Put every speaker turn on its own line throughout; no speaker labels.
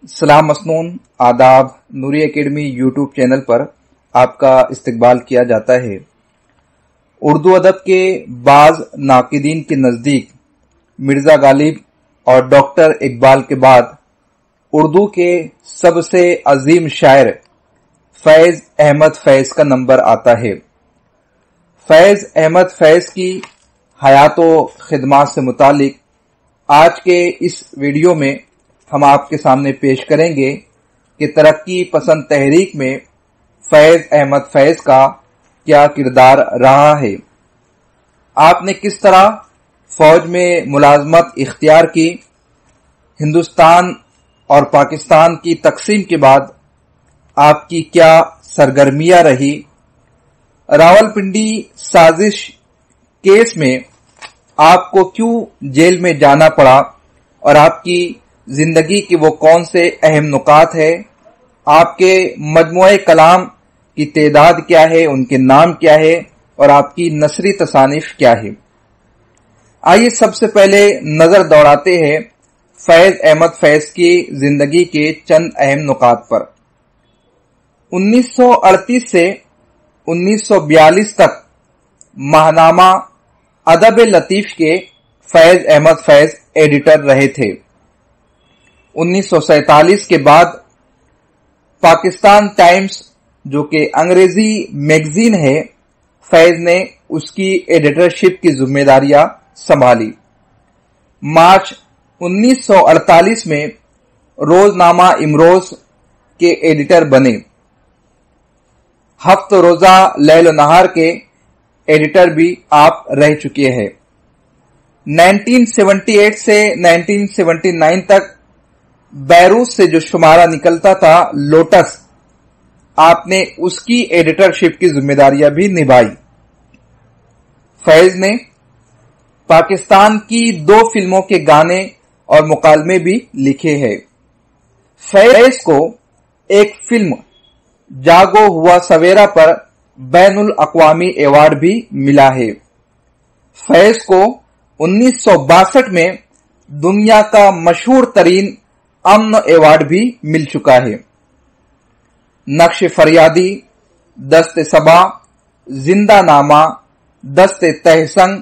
सलाम मसनून, आदाब। नूरी academy YouTube channel पर आपका इस्तकबाल किया जाता है। उर्दू अदब के बाज नाकिदीन के नज़दीक मिर्ज़ा गालिब और डॉक्टर इकबाल के बाद उर्दू के सबसे अजीम शायर फैज़ अहमद फैज़ का नंबर आता है। फैज़ अहमद फैज़ की हयात व खिदमात से मुतालिक आज के इस वीडियो में हम आपके सामने पेश करेंगे कि तरक्की पसंद तहरीक में फैज़ अहमद फैज़ का क्या किरदार रहा है। आपने किस तरह फौज में मुलाजमत इख्तियार की, हिंदुस्तान और पाकिस्तान की तकसीम के बाद आपकी क्या सरगर्मियां रही, रावलपिंडी साजिश केस में आपको क्यों जेल में जाना पड़ा और आपकी जिंदगी के वो कौन से अहम नुकात है, आपके मजमुए कलाम की तादाद क्या है, उनके नाम क्या है और आपकी नसरी तसानिफ क्या है। आइए सबसे पहले नजर दौड़ाते हैं फैज़ अहमद फैज़ की जिंदगी के चंद अहम नुकात पर। 1938 से 1942 तक माहनामा अदब लतीफ के फैज़ अहमद फैज़ एडिटर रहे थे। 1947 के बाद पाकिस्तान टाइम्स, जो कि अंग्रेजी मैगजीन है, फैज़ ने उसकी एडिटरशिप की जिम्मेदारियां संभाली। मार्च 1948 में रोजनामा इमरोज के एडिटर बने। हफ्त रोजा लैल नहार के एडिटर भी आप रह चुके हैं। 1978 से 1979 तक बैरूत से जो शुमारा निकलता था लोटस, आपने उसकी एडिटरशिप की जिम्मेदारियां भी निभाई। फैज़ ने पाकिस्तान की 2 फिल्मों के गाने और मुकालमे भी लिखे हैं। फैज़ को एक फिल्म जागो हुआ सवेरा पर बैनुल अक़वामी अवार्ड भी मिला है। फैज़ को 1962 में दुनिया का मशहूर तरीन अमन अवार्ड भी मिल चुका है। नक्श फरियादी, दस्ते सबा, जिंदा नामा, दस्ते तहसंग,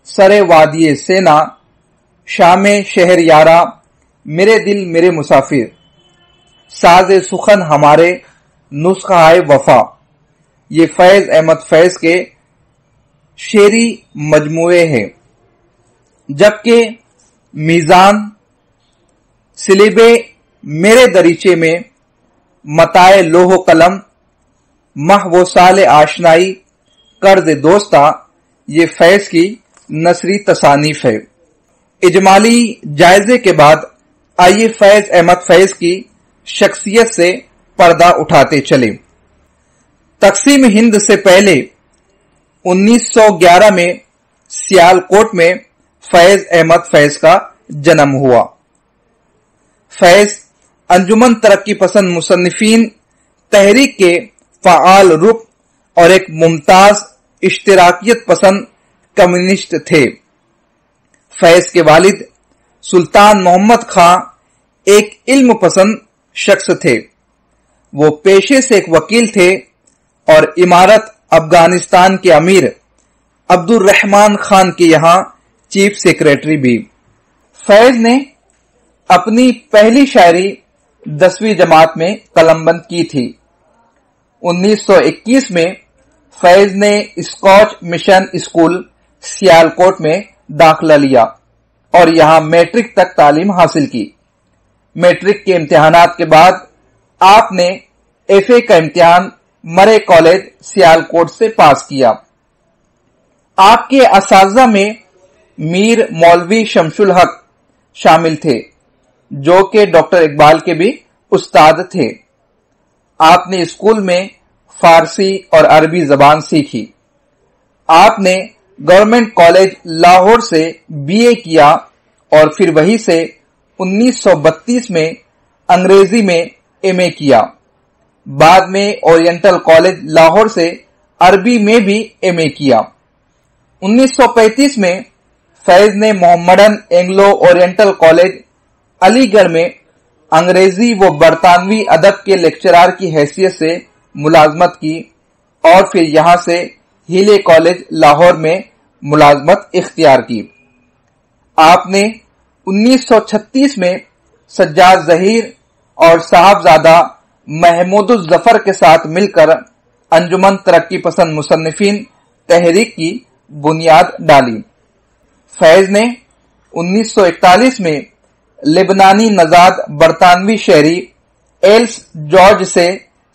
सरे वादिये सेना, शामे शहर यारा, मेरे दिल मेरे मुसाफिर, साजे सुखन हमारे, नुस्खाए वफा, ये फैज़ अहमद फैज़ के शेरी मजमुए हैं। जबकि मीजान, सिलिबे मेरे दरीचे में, मताए लोहो कलम, मह वो साले आशनाई, कर्ज दोस्ता, ये फैज़ की नसरी तसानीफ है। इजमाली जायजे के बाद आइए फैज़ अहमद फैज़ की शख्सियत से पर्दा उठाते चले। तकसीम हिंद से पहले 1911 में सियालकोट में फैज़ अहमद फैज़ का जन्म हुआ। फैज़ अंजुमन तरक्की पसंद मुसन्निफीन तहरीक के फ़आल रुख और एक मुमताज इश्तिराकियत पसंद कम्युनिस्ट थे। फैज़ के वालिद सुल्तान मोहम्मद खां एक इल्म पसंद शख्स थे। वो पेशे से एक वकील थे और इमारत अफगानिस्तान के अमीर अब्दुल रहमान खान के यहां चीफ सेक्रेटरी भी। फैज़ ने अपनी पहली शायरी 10वीं जमात में कलमबंद की थी। 1921 में फैज़ ने स्कॉच मिशन स्कूल सियालकोट में दाखिला लिया और यहां मैट्रिक तक तालीम हासिल की। मैट्रिक के इम्तिहानात के बाद आपने एफए का इम्तिहान मरे कॉलेज सियालकोट से पास किया। आपके असातिज़ा में मीर मौलवी शमसुल हक शामिल थे, जो कि डॉक्टर इकबाल के भी उस्ताद थे। आपने स्कूल में फारसी और अरबी जबान सीखी। आपने गवर्नमेंट कॉलेज लाहौर से बीए किया और फिर वहीं से 1932 में अंग्रेजी में एमए किया। बाद में ओरिएंटल कॉलेज लाहौर से अरबी में भी एमए किया। 1935 में फैज़ ने Mohammedan Anglo oriental college Aligarh में انگریزی و برطانوی ادب کے لیکچرار کی حیثیت سے ملازمت کی اور پھر یہاں سے ہیلے کالج لاہور میں ملازمت اختیار کی۔ آپ نے 1936 میں سجاد ظہیر اور صاحبزادہ محمود الظفر کے ساتھ مل کر انجمن ترقی پسند مصنفین تحریک کی بنیاد ڈالی۔ فیض نے 1941 میں لبنانی نژاد برطانوی شہری ایلس جارج سے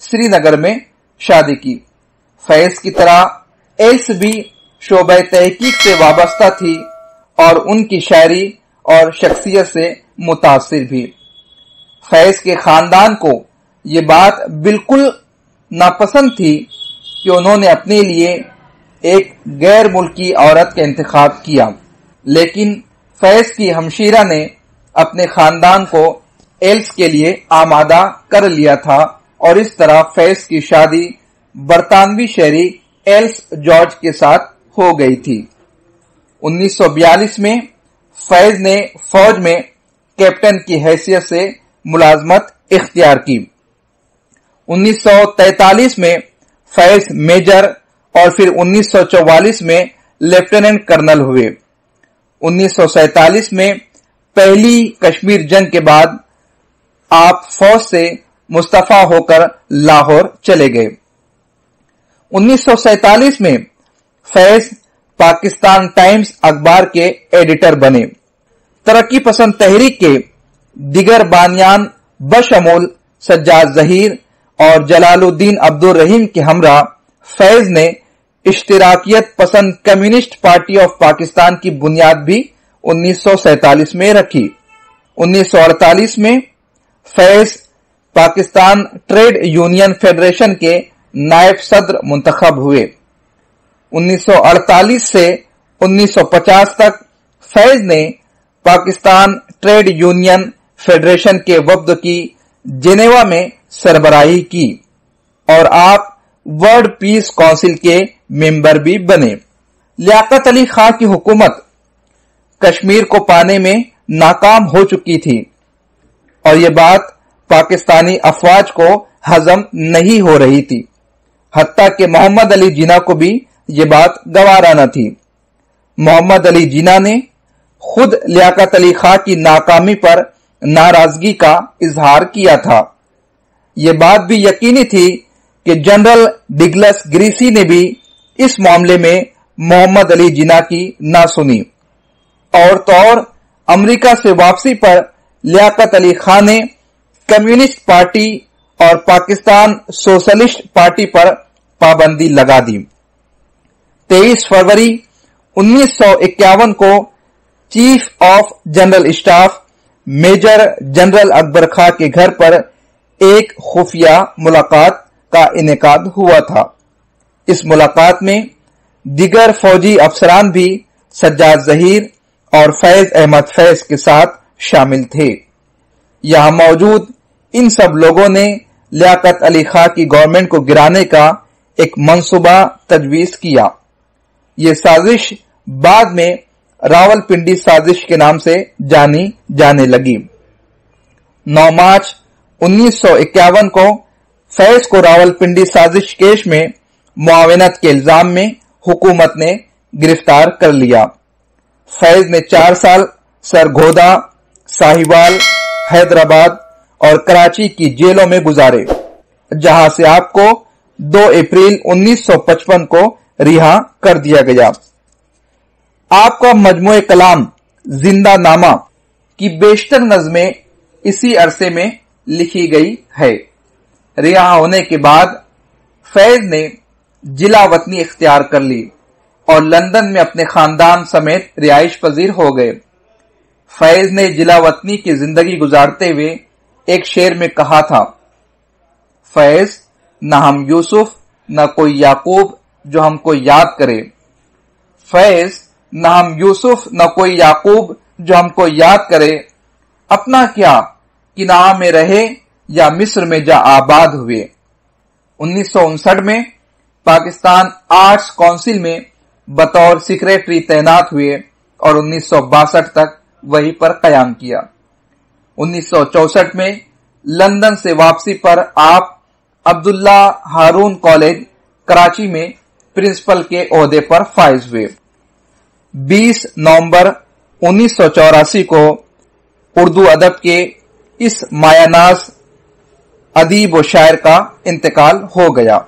سری نگر میں شادی کی۔ فیض کی طرح ایلس بھی شعبہ تحقیق سے وابستہ تھی اور ان کی شاعری اور شخصیت سے متاثر بھی۔ فیض کے خاندان کو یہ بات بالکل ناپسند تھی کہ انہوں نے اپنے لیے ایک غیر ملکی عورت کا انتخاب کیا، لیکن فیض کی ہمشیرہ نے اپنے خاندان کو ایلس کے لیے آمادہ کر لیا تھا اور اس طرح فیض کی شادی برطانوی شہری ایلس جارج کے ساتھ ہو گئی تھی۔ 1942 میں فیض نے فوج میں کیپٹن کی حیثیت سے ملازمت اختیار کی۔ 1943 میں فیض میجر اور پھر 1944 میں لیفٹیننٹ کرنل ہوئے۔ 1947 میں پہلی کشمیر جنگ کے بعد آپ فوج سے مستعفی ہو کر لاہور چلے گئے۔ 1947 میں فیض پاکستان ٹائمز اخبار کے ایڈیٹر بنے۔ ترقی پسند تحریک کے دیگر بانیان بشمول سجاد ظہیر اور جلال الدین عبدالرحیم کے ہمراہ فیض نے اشتراکیت پسند کمیونسٹ پارٹی آف پاکستان کی بنیاد بھی 1947 میں رکھی۔ 1948 میں فیض پاکستان ٹریڈ یونین فیڈریشن کے نائب صدر منتخب ہوئے۔ 1948 سے 1950 تک فیض نے پاکستان ٹریڈ یونین فیڈریشن کے وفد کی جنیوا میں سربراہی کی اور آپ ورلڈ پیس کونسل کے ممبر بھی بنے۔ لیاقت علی خان کی حکومت کشمیر کو پانے میں ناکام ہو چکی تھی اور یہ بات پاکستانی افواج کو ہضم نہیں ہو رہی تھی، حتیٰ کہ محمد علی جناح کو بھی یہ بات گوارا نہ تھی۔ محمد علی جناح نے خود لیاقت علی خان کی ناکامی پر ناراضگی کا اظہار کیا تھا۔ یہ بات بھی یقینی تھی کہ جنرل ڈگلس گریسی نے بھی اس معاملے میں محمد علی جناح کی نہ سنی، اور تو اور امریکہ سے واپسی پر لیاقت علی خان نے کمیونسٹ پارٹی اور پاکستان سوشلسٹ پارٹی پر پابندی لگا دی۔ 23 فروری 1951 کو chief of general staff major general Akbar Khan کے گھر پر ایک خفیہ ملاقات کا انعقاد ہوا تھا۔ اس ملاقات میں دیگر فوجی افسران بھی سجاد ظہیر اور فیض احمد فیض کے ساتھ شامل تھے۔ یہاں موجود ان سب لوگوں نے لیاقت علی خان کی گورنمنٹ کو گرانے کا ایک منصوبہ تجویز کیا۔ یہ سازش بعد میں راول پنڈی سازش کے نام سے جانی جانے لگی۔ 9 مارچ 1951 کو فیض کو راول پنڈی سازش کیس میں معاونت کے الزام میں حکومت نے گرفتار کر لیا۔ فیض نے 4 سال سرگودا، ساہیوال، حیدرآباد اور کراچی کی جیلوں میں گزارے، جہاں سے آپ کو 2 اپریل 1955 کو رہا کر دیا گیا۔ آپ کا مجموعہ کلام زندہ نامہ کی بیشتر نظمیں اسی عرصے میں لکھی گئی ہے۔ رہا ہونے کے بعد فیض نے جلا وطنی اختیار کر لی اور لندن میں اپنے خاندان سمیت رہائش پذیر ہو گئے۔ فیض نے جلا وطنی کی زندگی گزارتے ہوئے ایک شعر میں کہا تھا، فیض نہ ہم یوسف نہ کوئی یعقوب جو ہم کو یاد کرے، فیض نہ ہم یوسف نہ کوئی یعقوب جو ہم کو یاد کرے، اپنا کیا کنعان میں رہے یا مصر میں جا آباد ہوئے۔ 1959 میں پاکستان آرٹس کونسل میں بطور سیکریٹری تعینات ہوئے اور 1962 تک وہیں پر قیام کیا۔ 1964 में लंदन से वापसी पर आप अब्दुल्ला हारून कॉलेज कराची में प्रिंसिपल के ओहदे पर फाइज हुए। 20 नवंबर 1984 को उर्दू अदब के इस मायानाज अदीब व शायर का इंतकाल हो गया।